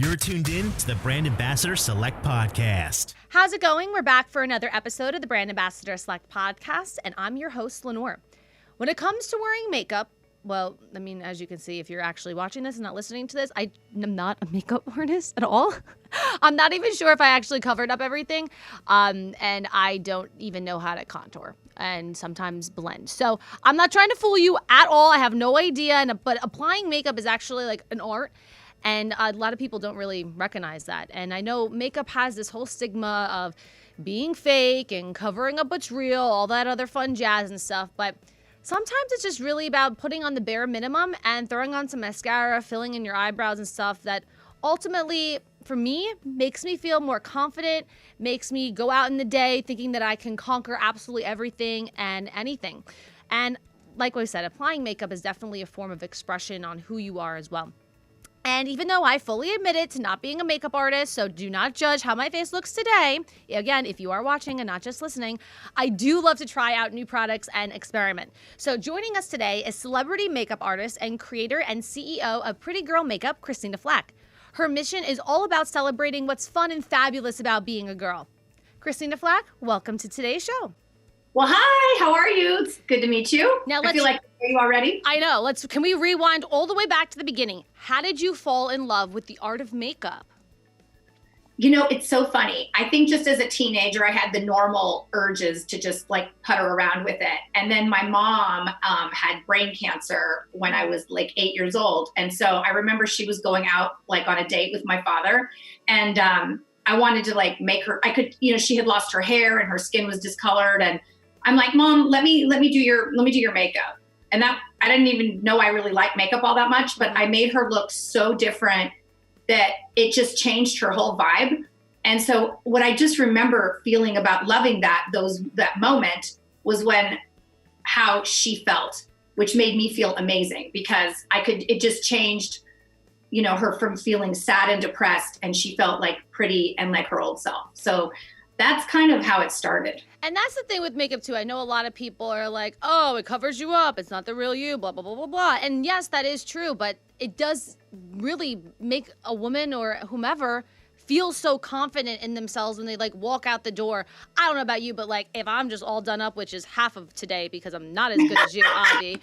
You're tuned in to the Brand Ambassador Select Podcast. How's it going? We're back for another episode of the Brand Ambassador Select Podcast, and I'm your host, Lenore. When it comes to wearing makeup, well, I mean, as you can see, if you're actually watching this and not listening to this, I am not a makeup artist at all. I'm not even sure if I actually covered up everything, and I don't even know how to contour and sometimes blend. So I'm not trying to fool you at all. I have no idea, but applying makeup is actually like an art. And a lot of people don't really recognize that. And I know makeup has this whole stigma of being fake and covering up what's real, all that other fun jazz and stuff. But sometimes it's just really about putting on the bare minimum and throwing on some mascara, filling in your eyebrows and stuff that ultimately, for me, makes me feel more confident, makes me go out in the day thinking that I can conquer absolutely everything and anything. And like I said, applying makeup is definitely a form of expression on who you are as well. And even though I fully admitted to not being a makeup artist, so do not judge how my face looks today, again, if you are watching and not just listening, I do love to try out new products and experiment. So joining us today is celebrity makeup artist and creator and CEO of Pretty Girl Makeup, Christina Flach. Her mission is all about celebrating what's fun and fabulous about being a girl. Christina Flach, welcome to today's show. Well, hi, how are you? It's good to meet you. Now I feel like I know you already. I know. Can we rewind all the way back to the beginning? How did you fall in love with the art of makeup? You know, it's so funny. I think just as a teenager, I had the normal urges to just like putter around with it. And then my mom had brain cancer when I was like 8 years old. And so I remember she was going out like on a date with my father. And I wanted to like make her, she had lost her hair and her skin was discolored. And I'm like, Mom, let me do your makeup. And that, I didn't even know I really liked makeup all that much, but I made her look so different that it just changed her whole vibe. And so what I just remember feeling about loving that moment was how she felt, which made me feel amazing because it just changed, her from feeling sad and depressed, and she felt like pretty and like her old self. So that's kind of how it started. And that's the thing with makeup too. I know a lot of people are like, oh, it covers you up. It's not the real you, blah, blah, blah, blah, blah. And yes, that is true, but it does really make a woman or whomever feel so confident in themselves when they like walk out the door. I don't know about you, but like if I'm just all done up, which is half of today because I'm not as good as you, Adi,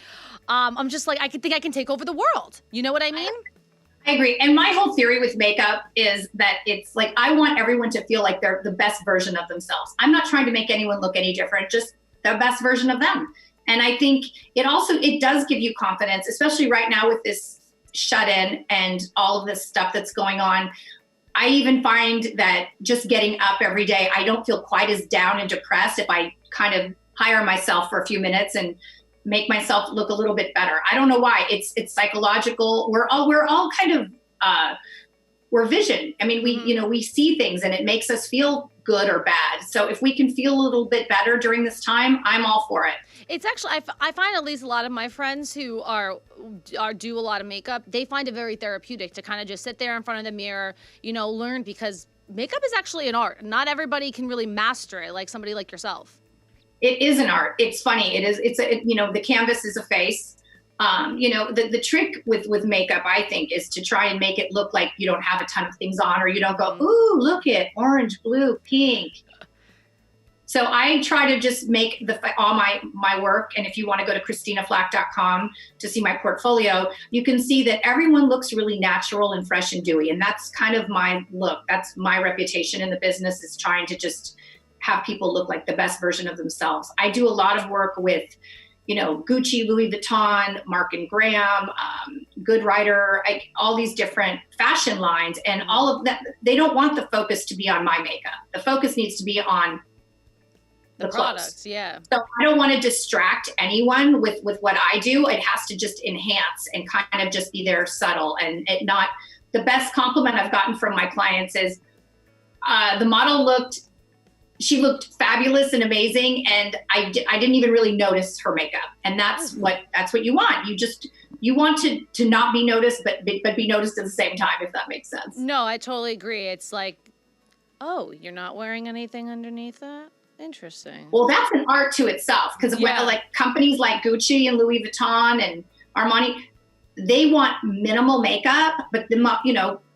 I'm just like, I think I can take over the world. You know what I mean? I agree. And my whole theory with makeup is that it's like, I want everyone to feel like they're the best version of themselves. I'm not trying to make anyone look any different, just the best version of them. And I think it does give you confidence, especially right now with this shut-in and all of this stuff that's going on. I even find that just getting up every day, I don't feel quite as down and depressed if I kind of hire myself for a few minutes and make myself look a little bit better. I don't know why. It's psychological. We're all kind of we're vision. I mean, we see things and it makes us feel good or bad. So if we can feel a little bit better during this time, I'm all for it. It's actually, I find at least a lot of my friends who do a lot of makeup, they find it very therapeutic to kind of just sit there in front of the mirror, learn, because makeup is actually an art. Not everybody can really master it like somebody like yourself. It is an art. It's funny. The canvas is a face. The trick with makeup, I think, is to try and make it look like you don't have a ton of things on, or you don't go, ooh, look at orange, blue, pink. So I try to just make all my work. And if you want to go to ChristinaFlach.com to see my portfolio, you can see that everyone looks really natural and fresh and dewy. And that's kind of my look. That's my reputation in the business, is trying to just have people look like the best version of themselves. I do a lot of work with, Gucci, Louis Vuitton, Mark and Graham, Good Writer, all these different fashion lines, and all of that. They don't want the focus to be on my makeup. The focus needs to be on the products. Yeah. So I don't want to distract anyone with what I do. It has to just enhance and kind of just be there subtle, and not. The best compliment I've gotten from my clients is the model looked fabulous and amazing, and I didn't even really notice her makeup. And that's what you want. You want to not be noticed, but be noticed at the same time, if that makes sense. No, I totally agree. It's like, oh, you're not wearing anything underneath that? Interesting. Well, that's an art to itself, because like companies like Gucci and Louis Vuitton and Armani, they want minimal makeup, but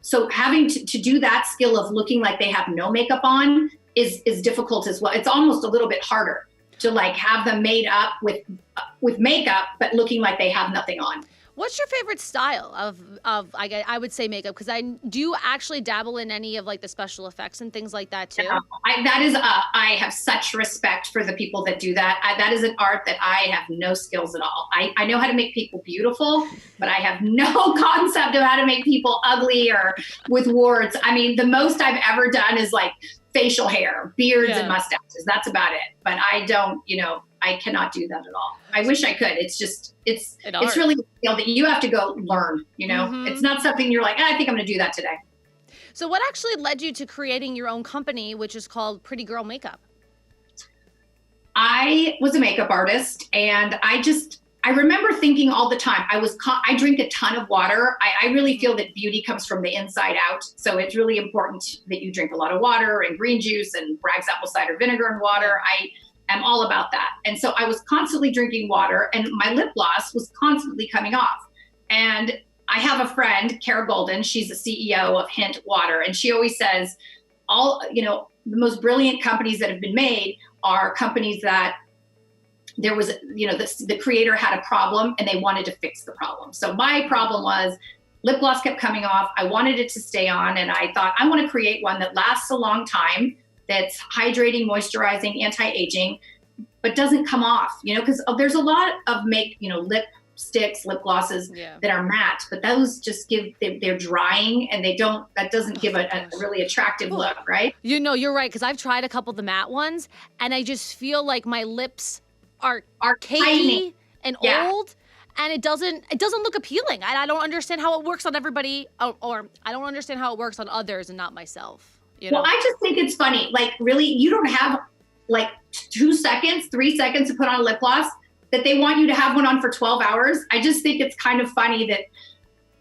so having to do that skill of looking like they have no makeup on is difficult as well. It's almost a little bit harder to like have them made up with makeup, but looking like they have nothing on. What's your favorite style of I would say makeup? Because I do actually dabble in any of like the special effects and things like that too. I have such respect for the people that do that. That is an art that I have no skills at all. I know how to make people beautiful, but I have no concept of how to make people ugly or with warts. I mean, the most I've ever done is like facial hair, beards and mustaches. That's about it. But I don't, I cannot do that at all. I wish I could. It's just, it's really a skill that you have to go learn, It's not something you're like, I think I'm going to do that today. So what actually led you to creating your own company, which is called Pretty Girl Makeup? I was a makeup artist, and I remember thinking all the time, I drink a ton of water. I really feel that beauty comes from the inside out. So it's really important that you drink a lot of water and green juice and Bragg's apple cider vinegar and water. I'm all about that. And so I was constantly drinking water, and my lip gloss was constantly coming off. And I have a friend, Kara Golden, she's the CEO of Hint Water. And she always says the most brilliant companies that have been made are companies that there was, the creator had a problem and they wanted to fix the problem. So my problem was lip gloss kept coming off. I wanted it to stay on. And I thought, I want to create one that lasts a long time, that's hydrating, moisturizing, anti-aging, but doesn't come off, because there's a lot of lip sticks, lip glosses that are matte, but those just they're drying and that doesn't give a really attractive look, right? You're right. Cause I've tried a couple of the matte ones and I just feel like my lips are cakey tiny and old. And it doesn't look appealing. And I don't understand how it works on everybody, or I don't understand how it works on others and not myself. Well, I just think it's funny. Like, really, you don't have like 2 seconds, 3 seconds to put on a lip gloss that they want you to have one on for 12 hours. I just think it's kind of funny that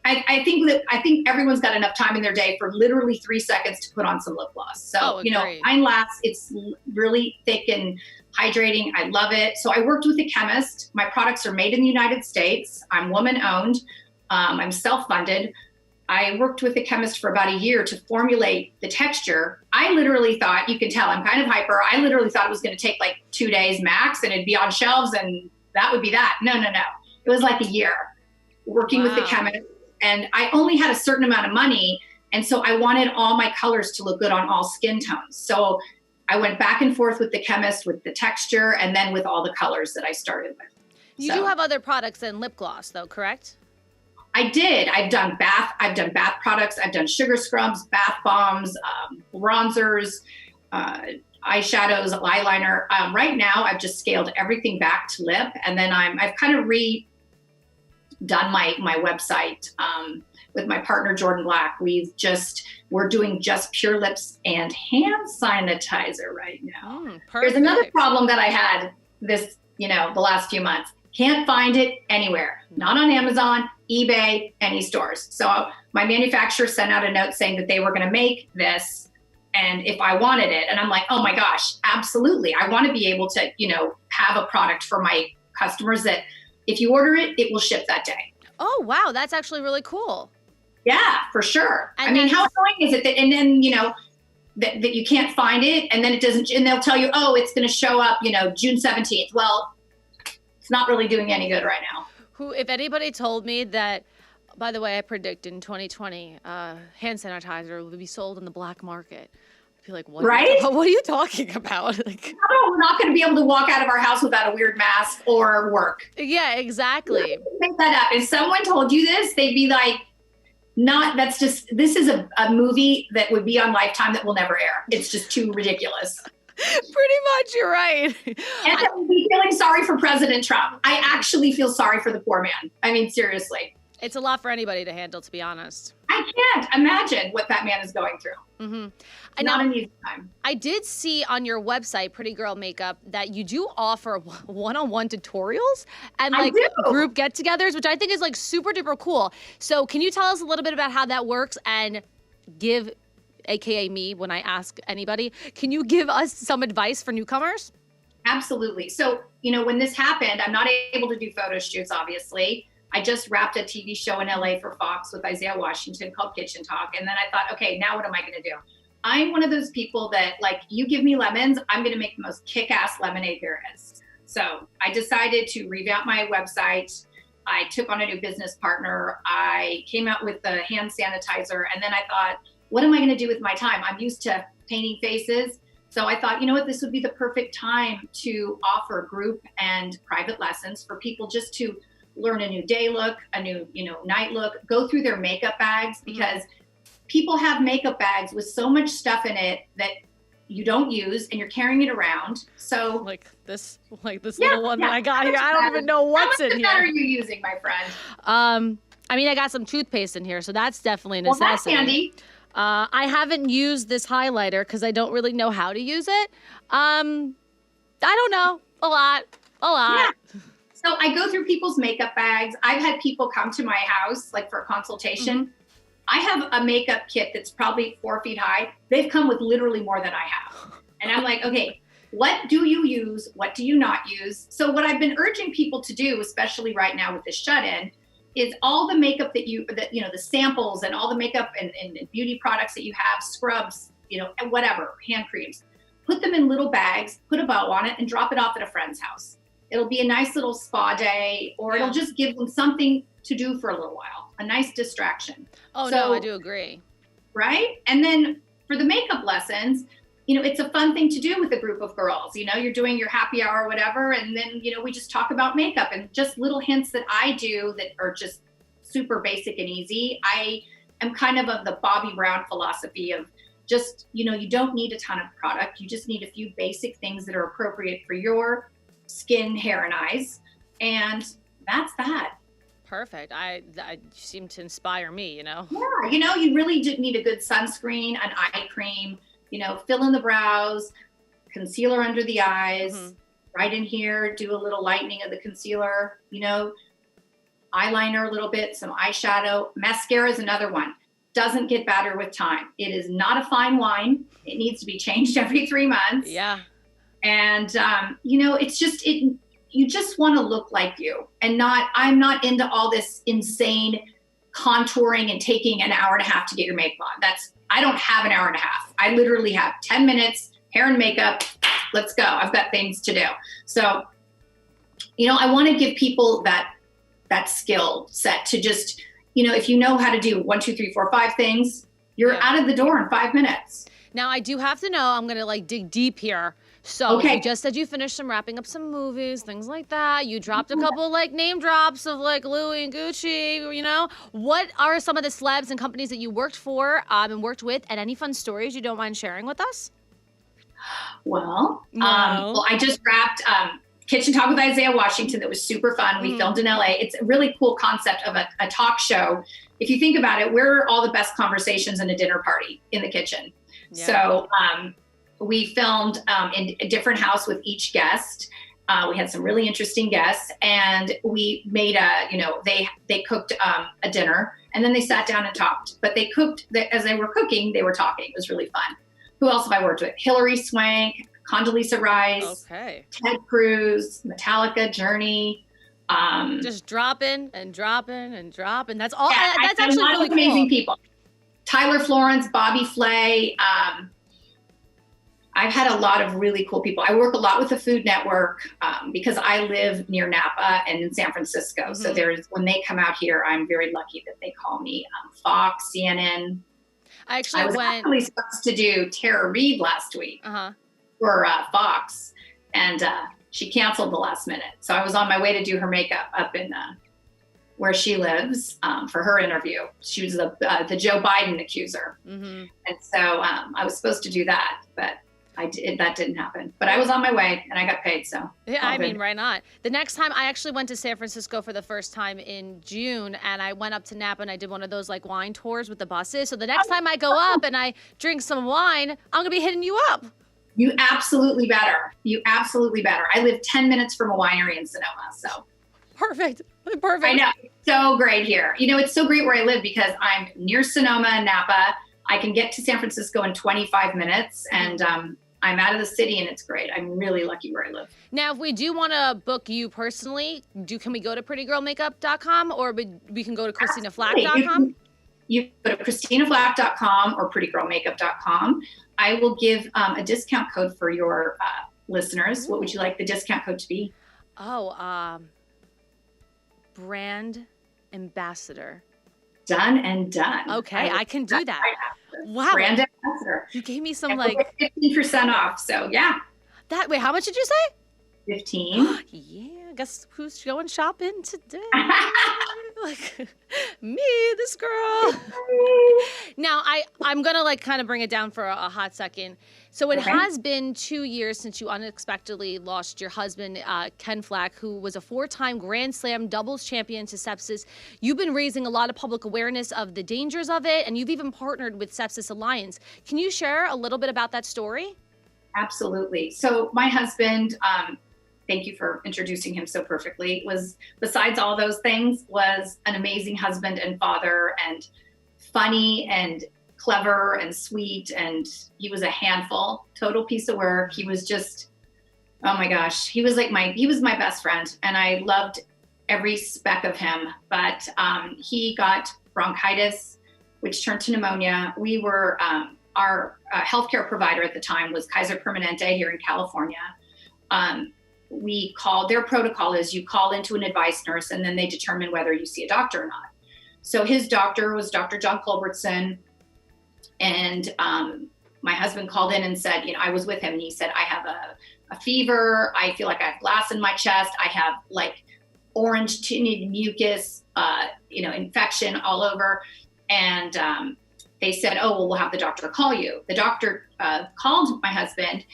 I think everyone's got enough time in their day for literally 3 seconds to put on some lip gloss. So, mine lasts. It's really thick and hydrating. I love it. So I worked with a chemist. My products are made in the United States. I'm woman owned. I'm self-funded. I worked with a chemist for about a year to formulate the texture. I literally thought, you can tell I'm kind of hyper. I literally thought it was going to take like 2 days max and it'd be on shelves and that would be that. No. It was like a year working with the chemist, and I only had a certain amount of money. And so I wanted all my colors to look good on all skin tones. So I went back and forth with the chemist, with the texture, and then with all the colors that I started with. You do have other products than lip gloss though, correct? I did. I've done bath products. I've done sugar scrubs, bath bombs, bronzers, eyeshadows, eyeliner. Right now, I've just scaled everything back to lip, and then I've kind of redone my website with my partner Jordan Black. We're doing just pure lips and hand sanitizer right now. There's another problem that I had the last few months. Can't find it anywhere. Not on Amazon, eBay, any stores. So my manufacturer sent out a note saying that they were going to make this and if I wanted it. And I'm like, oh my gosh, absolutely. I want to be able to, have a product for my customers that if you order it, it will ship that day. Oh, wow. That's actually really cool. Yeah, for sure. And how annoying is it that, and then, that you can't find it and then it doesn't, and they'll tell you, oh, it's going to show up, June 17th. Well, it's not really doing any good right now. If anybody told me that, by the way, I predict in 2020, hand sanitizer will be sold in the black market, I'd be like, what? Right? What are you talking about? Like, no, we're not going to be able to walk out of our house without a weird mask or work. Yeah, exactly. Make that up. If someone told you this, they'd be like, this is a movie that would be on Lifetime that will never air. It's just too ridiculous. Pretty much, you're right. And I would be feeling sorry for President Trump. I actually feel sorry for the poor man. I mean, seriously. It's a lot for anybody to handle, to be honest. I can't imagine what that man is going through. Mm-hmm. Not an easy time. I did see on your website, Pretty Girl Makeup, that you do offer one-on-one tutorials and group get-togethers, which I think is like super duper cool. So can you tell us a little bit about how that works and give, AKA me, when I ask anybody, can you give us some advice for newcomers? Absolutely. So, when this happened, I'm not able to do photo shoots, obviously. I just wrapped a TV show in LA for Fox with Isaiah Washington called Kitchen Talk. And then I thought, okay, now what am I going to do? I'm one of those people that, like, you give me lemons, I'm going to make the most kick-ass lemonade there is. So I decided to revamp my website. I took on a new business partner. I came out with the hand sanitizer. And then I thought, what am I going to do with my time? I'm used to painting faces. So I thought, you know what, this would be the perfect time to offer group and private lessons for people just to learn a new day look, a new, night look, go through their makeup bags, because people have makeup bags with so much stuff in it that you don't use and you're carrying it around. So like this little one that I got here. I don't even know what's in here. How much of that are you using, my friend? I mean, I got some toothpaste in here, so that's definitely a necessity. Well, that's handy. I haven't used this highlighter because I don't really know how to use it. I don't know. A lot. Yeah. So I go through people's makeup bags. I've had people come to my house, like, for a consultation. Mm-hmm. I have a makeup kit that's probably 4 feet high. They've come with literally more than I have. And I'm like, okay, what do you use? What do you not use? So what I've been urging people to do, especially right now with the shut-in, is all the makeup that the samples and all the makeup and beauty products that you have, scrubs, and whatever, hand creams, put them in little bags, put a bow on it, and drop it off at a friend's house. It'll be a nice little spa day, or it'll just give them something to do for a little while, a nice distraction. Oh, no, I do agree. Right? And then for the makeup lessons, it's a fun thing to do with a group of girls. You're doing your happy hour or whatever, and then, we just talk about makeup and just little hints that I do that are just super basic and easy. I am kind of the Bobbi Brown philosophy of just, you don't need a ton of product. You just need a few basic things that are appropriate for your skin, hair, and eyes. And that's that. Perfect. I seem to inspire me, Yeah, you really do need a good sunscreen, an eye cream, fill in the brows, concealer under the eyes, right in here, do a little lightening of the concealer, eyeliner a little bit, some eyeshadow. Mascara is another one. Doesn't get better with time. It is not a fine wine. It needs to be changed every 3 months. Yeah. And, it's just, you just want to look like you, and I'm not into all this insane contouring and taking an hour and a half to get your makeup on. I don't have an hour and a half. I literally have 10 minutes, hair and makeup. Let's go. I've got things to do. So, I want to give people that skill set to just, if you know how to do 1, 2, 3, 4, 5 things, you're out of the door in 5 minutes. Now, I do have to know, I'm going to dig deep here. So you just said you finished wrapping up some movies, things like that. You dropped a couple name drops of Louis and Gucci, What are some of the celebs and companies that you worked for and worked with, and any fun stories you don't mind sharing with us? Well, I just wrapped Kitchen Talk with Isaiah Washington. That was super fun. We filmed in LA. It's a really cool concept of a talk show. If you think about it, we're all the best conversations in a dinner party in the kitchen. Yeah. So we filmed in a different house with each guest. We had some really interesting guests, and we made they cooked a dinner, and then they sat down and talked. But they cooked, as they were cooking, they were talking. It was really fun. Who else have I worked with? Hilary Swank, Condoleezza Rice, Ted Cruz, Metallica, Journey. Just dropping and dropping and dropping. That's all. Yeah, that's actually really cool. Amazing people. Tyler Florence, Bobby Flay. I've had a lot of really cool people. I work a lot with the Food Network because I live near Napa and in San Francisco. So when they come out here, I'm very lucky that they call me. Fox, CNN. I was actually supposed to do Tara Reid last week for Fox, and she canceled the last minute. So I was on my way to do her makeup up in where she lives for her interview. She was the Joe Biden accuser. And so I was supposed to do that, but that didn't happen. But I was on my way and I got paid, so. Yeah, I mean, right on. The next time I actually went to San Francisco for the first time in June, and I went up to Napa and I did one of those wine tours with the buses. So the next time I go up and I drink some wine, I'm gonna be hitting you up. You absolutely better. I live 10 minutes from a winery in Sonoma, so. Perfect. I know, it's so great here. It's so great where I live because I'm near Sonoma and Napa. I can get to San Francisco in 25 minutes, and I'm out of the city and it's great. I'm really lucky where I live. Now, if we do want to book you personally, can we go to prettygirlmakeup.com or we can go to ChristinaFlach.com? You go to ChristinaFlach.com or prettygirlmakeup.com. I will give a discount code for your listeners. What would you like the discount code to be? Oh, brand ambassador. Done and done. Okay, I can do that. Wow. Brand ambassador. You gave me some and like we'll get 15% off. So yeah. Wait, how much did you say? 15. Yeah, guess who's going shopping today? Like me, this girl. Now I'm gonna like kind of bring it down for a hot second. So it has been 2 years since you unexpectedly lost your husband, Ken Flach, who was a 4-time Grand Slam doubles champion to sepsis. You've been raising a lot of public awareness of the dangers of it, and you've even partnered with Sepsis Alliance. Can you share a little bit about that story? Absolutely. So my husband, thank you for introducing him so perfectly, was, besides all those things, was an amazing husband and father, and funny and clever and sweet. And he was a handful, total piece of work. He was just, oh my gosh, he was my best friend, and I loved every speck of him. But he got bronchitis, which turned to pneumonia. We were, our healthcare provider at the time was Kaiser Permanente here in California. We called, their protocol is you call into an advice nurse and then they determine whether you see a doctor or not. So his doctor was Dr. John Culbertson. And my husband called in and said, I was with him, and he said, I have a fever. I feel like I have glass in my chest. I have like orange tinted mucus, infection all over. And they said, oh, well, we'll have the doctor call you. The doctor called my husband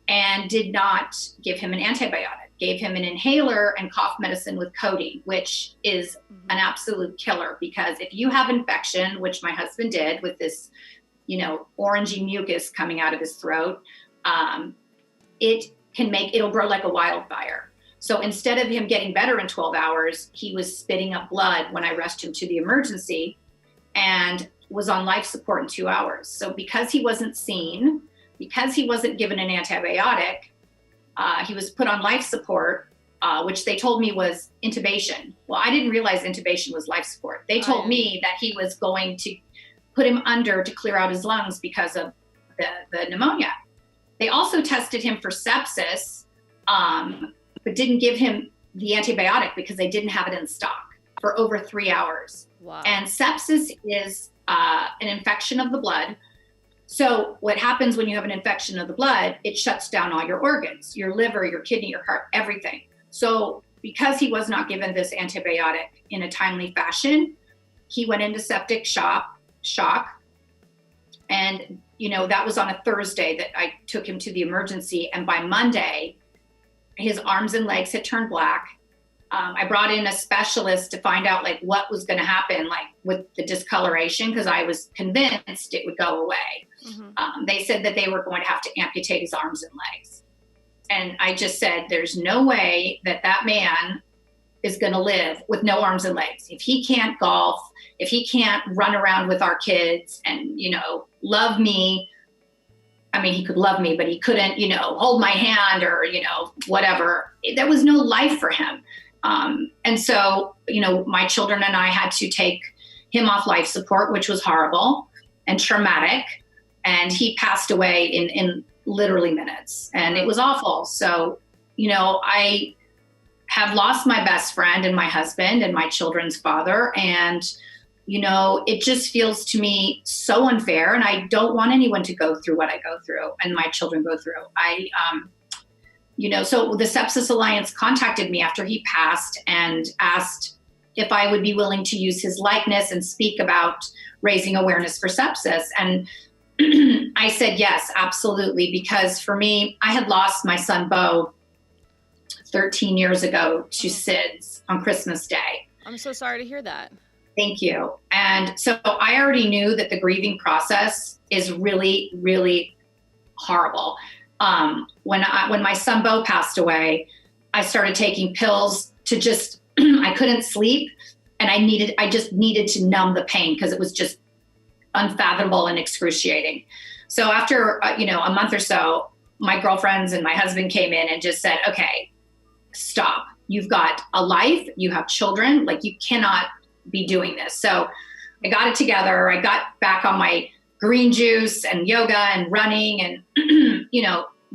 and did not give him an antibiotic, gave him an inhaler and cough medicine with codeine, which is an absolute killer, because if you have infection, which my husband did with this, orangey mucus coming out of his throat, it'll grow like a wildfire. So instead of him getting better in 12 hours, he was spitting up blood when I rushed him to the emergency and was on life support in 2 hours. So because he wasn't seen, because he wasn't given an antibiotic, he was put on life support, which they told me was intubation. Well, I didn't realize intubation was life support. They told me that he was going to put him under to clear out his lungs because of the pneumonia. They also tested him for sepsis, but didn't give him the antibiotic because they didn't have it in stock for over 3 hours. Wow. And sepsis is an infection of the blood. So what happens when you have an infection of the blood, it shuts down all your organs, your liver, your kidney, your heart, everything. So because he was not given this antibiotic in a timely fashion, he went into septic shock. And, that was on a Thursday that I took him to the emergency. And by Monday, his arms and legs had turned black. I brought in a specialist to find out what was going to happen, with the discoloration, because I was convinced it would go away. Mm-hmm. They said that they were going to have to amputate his arms and legs. And I just said, there's no way that man is going to live with no arms and legs. If he can't golf, if he can't run around with our kids and, love me. I mean, he could love me, but he couldn't, hold my hand or, whatever. There was no life for him. And so, my children and I had to take him off life support, which was horrible and traumatic. And he passed away in literally minutes, and it was awful. So, I have lost my best friend and my husband and my children's father. And, it just feels to me so unfair. And I don't want anyone to go through what I go through and my children go through. So the Sepsis Alliance contacted me after he passed and asked if I would be willing to use his likeness and speak about raising awareness for sepsis. And I said, yes, absolutely. Because for me, I had lost my son, Bo, 13 years ago to SIDS on Christmas Day. I'm so sorry to hear that. Thank you. And so I already knew that the grieving process is really, really horrible. When my son Bo passed away, I started taking pills to I couldn't sleep, and I just needed to numb the pain because it was just unfathomable and excruciating. So after, a month or so, my girlfriends and my husband came in and just said, okay, stop. You've got a life, you have children, like you cannot be doing this. So I got it together. I got back on my green juice and yoga and running and,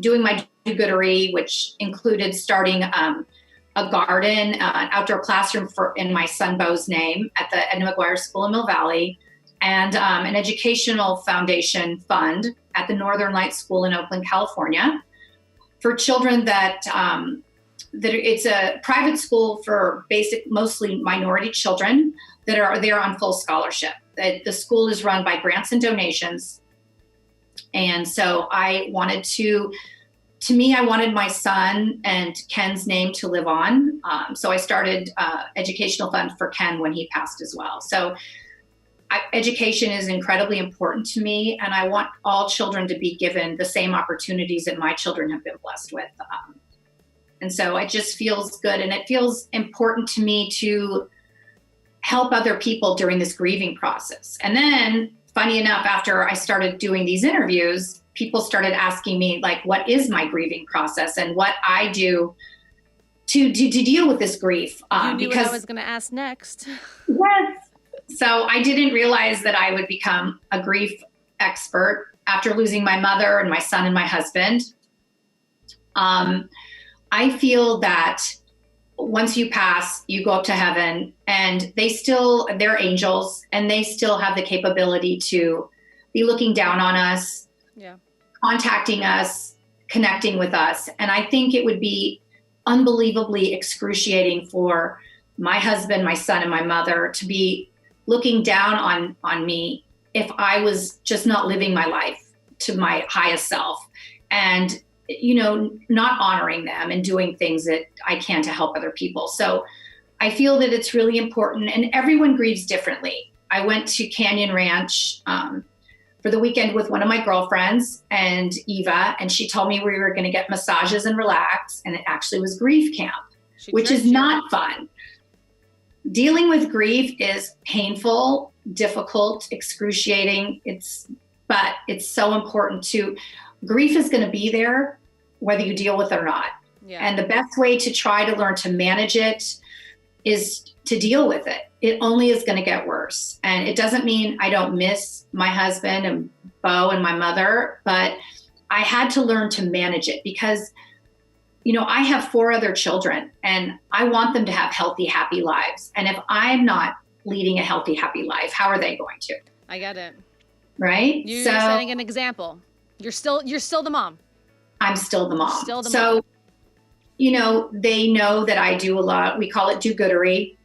doing my do-goodery, which included starting a garden, an outdoor classroom in my son Bo's name at the Edna McGuire School in Mill Valley, and an educational foundation fund at the Northern Lights School in Oakland, California, for children that it's a private school for mostly minority children that are there on full scholarship. The school is run by grants and donations. And so I wanted I wanted my son and Ken's name to live on. So I started educational fund for Ken when he passed as well. So education is incredibly important to me, and I want all children to be given the same opportunities that my children have been blessed with. And so it just feels good, and it feels important to me to help other people during this grieving process. And then, funny enough, after I started doing these interviews, people started asking me, like, what is my grieving process and what I do to deal with this grief. You knew what I was going to ask next. Yes. So I didn't realize that I would become a grief expert after losing my mother and my son and my husband. I feel that once you pass, you go up to heaven, and they're angels, and they still have the capability to be looking down on us, contacting us, connecting with us. And I think it would be unbelievably excruciating for my husband, my son, and my mother to be looking down on me if I was just not living my life to my highest self and, not honoring them and doing things that I can to help other people. So I feel that it's really important, and everyone grieves differently. I went to Canyon Ranch for the weekend with one of my girlfriends and Eva, and she told me we were going to get massages and relax, and it actually was grief camp, which is not fun. Dealing with grief is painful, difficult, excruciating. But it's so important grief is going to be there whether you deal with it or not. Yeah. And the best way to try to learn to manage it is to deal with it. It only is going to get worse. And it doesn't mean I don't miss my husband and Bo and my mother, but I had to learn to manage it because I have 4 other children, and I want them to have healthy, happy lives. And if I'm not leading a healthy, happy life, how are they going to? I get it. Right? You're setting an example. You're still the mom. I'm still the mom. So, they know that I do a lot. We call it do-goodery.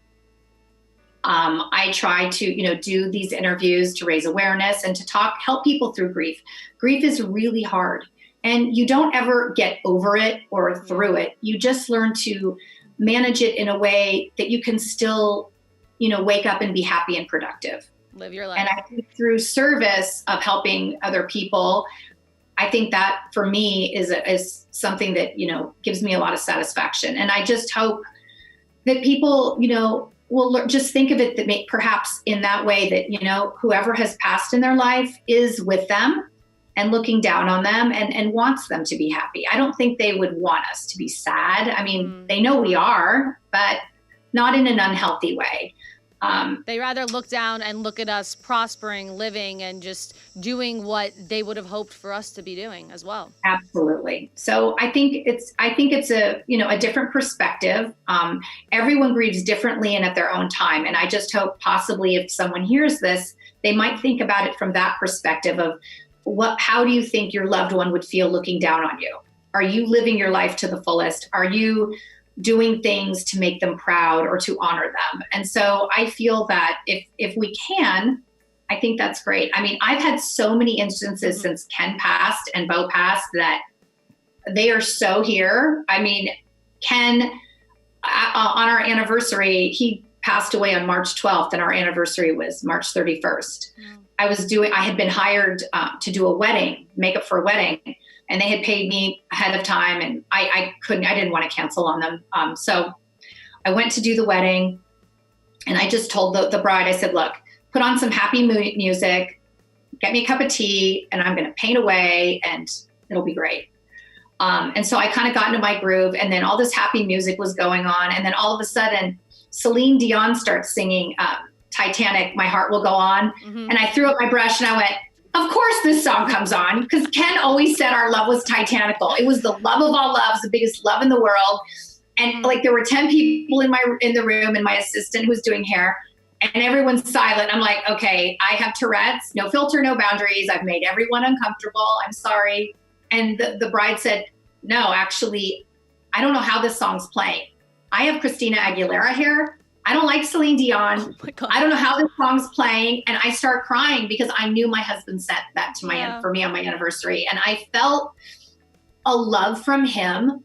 I try to, do these interviews to raise awareness and to help people through grief. Grief is really hard. And you don't ever get over it or through it. You just learn to manage it in a way that you can still, wake up and be happy and productive. Live your life. And I think through service of helping other people, I think that for me is something that, gives me a lot of satisfaction. And I just hope that people, will just think of it that perhaps in that way that, whoever has passed in their life is with them and looking down on them and wants them to be happy. I don't think they would want us to be sad. I mean, they know we are, but not in an unhealthy way. They rather look down and look at us prospering, living, and just doing what they would have hoped for us to be doing as well. Absolutely. So I think it's a different perspective. Everyone grieves differently and at their own time. And I just hope possibly if someone hears this, they might think about it from that perspective of how do you think your loved one would feel looking down on you? Are you living your life to the fullest? Are you doing things to make them proud or to honor them? And so I feel that if we can, I think that's great. I mean, I've had so many instances since Ken passed and Bo passed that they are so here. I mean, Ken, on our anniversary, he passed away on March 12th and our anniversary was March 31st. Yeah. I had been hired to do a wedding, makeup for a wedding, and they had paid me ahead of time, and I didn't want to cancel on them. So I went to do the wedding, and I just told the bride, I said, look, put on some happy music, get me a cup of tea, and I'm going to paint away, and it'll be great. And so I kind of got into my groove, and then all this happy music was going on. And then all of a sudden, Celine Dion starts singing Titanic, My Heart Will Go On. Mm-hmm. And I threw up my brush and I went, of course this song comes on, because Ken always said our love was titanical. It was the love of all loves, the biggest love in the world. And like, there were 10 people in the room, and my assistant who was doing hair, and everyone's silent. I'm like, okay, I have Tourette's, no filter, no boundaries. I've made everyone uncomfortable. I'm sorry. And the bride said, no, actually, I don't know how this song's playing. I have Christina Aguilera here. I don't like Celine Dion. Oh my God. I don't know how this song's playing. And I start crying because I knew my husband sent that to for me on my anniversary. And I felt a love from him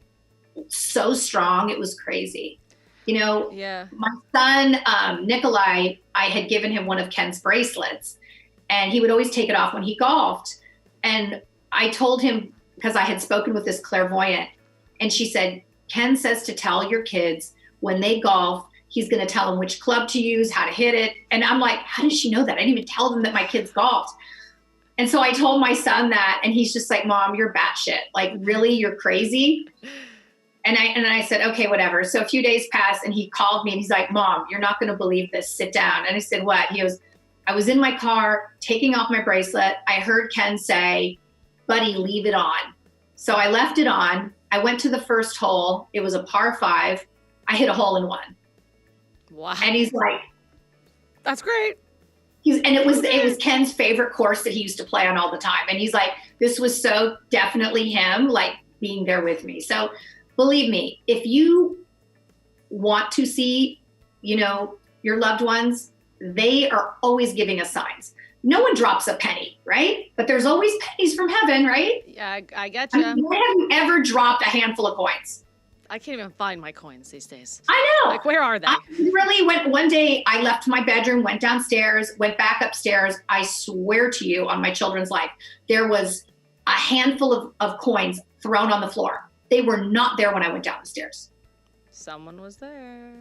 so strong. It was crazy. You know, my son, Nikolai, I had given him one of Ken's bracelets, and he would always take it off when he golfed. And I told him, because I had spoken with this clairvoyant, and she said, Ken says to tell your kids when they golf, he's going to tell them which club to use, how to hit it. And I'm like, how does she know that? I didn't even tell them that my kids golfed. And so I told my son that, and he's just like, Mom, you're batshit. Like, really, you're crazy. And I said, okay, whatever. So a few days passed, and he called me, and he's like, Mom, you're not going to believe this. Sit down. And I said, what? He goes, I was in my car taking off my bracelet. I heard Ken say, buddy, leave it on. So I left it on. I went to the first hole. It was a par 5. I hit a hole in 1. Wow. And he's like, that's great. It was Ken's favorite course that he used to play on all the time. And he's like, this was so definitely him, like, being there with me. So believe me, if you want to see, you know, your loved ones, they are always giving us signs. No one drops a penny, right? But there's always pennies from heaven, right? Yeah, I get you. I mean, when have you ever dropped a handful of coins? I can't even find my coins these days. I know. Like, where are they? I really went, one day I left my bedroom, went downstairs, went back upstairs. I swear to you on my children's life, there was a handful of coins thrown on the floor. They were not there when I went down the stairs. Someone was there.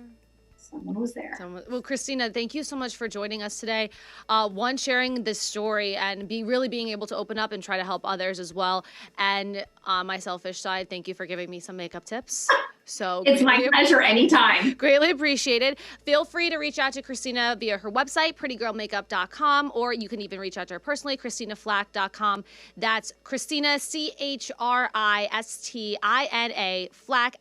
Someone was there. Well, Christina, thank you so much for joining us today. One, sharing this story and really being able to open up and try to help others as well. And on my selfish side, thank you for giving me some makeup tips. So it's my pleasure anytime. Greatly appreciated. Feel free to reach out to Christina via her website, prettygirlmakeup.com, or you can even reach out to her personally, ChristinaFlach.com. That's Christina, Christina, Flach,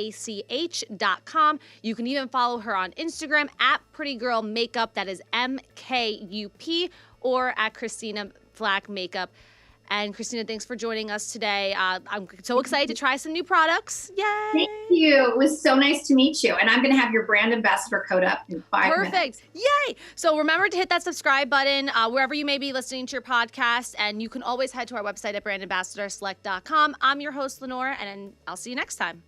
FLACH.com. You can even follow her on Instagram at prettygirlmakeup, that is MKUP, or at Christina Flach Makeup. And Christina, thanks for joining us today. I'm so excited to try some new products. Yay! Thank you. It was so nice to meet you. And I'm going to have your brand ambassador code up in 5 minutes. Perfect. Yay! So remember to hit that subscribe button wherever you may be listening to your podcast. And you can always head to our website at brandambassadorselect.com. I'm your host, Lenore, and I'll see you next time.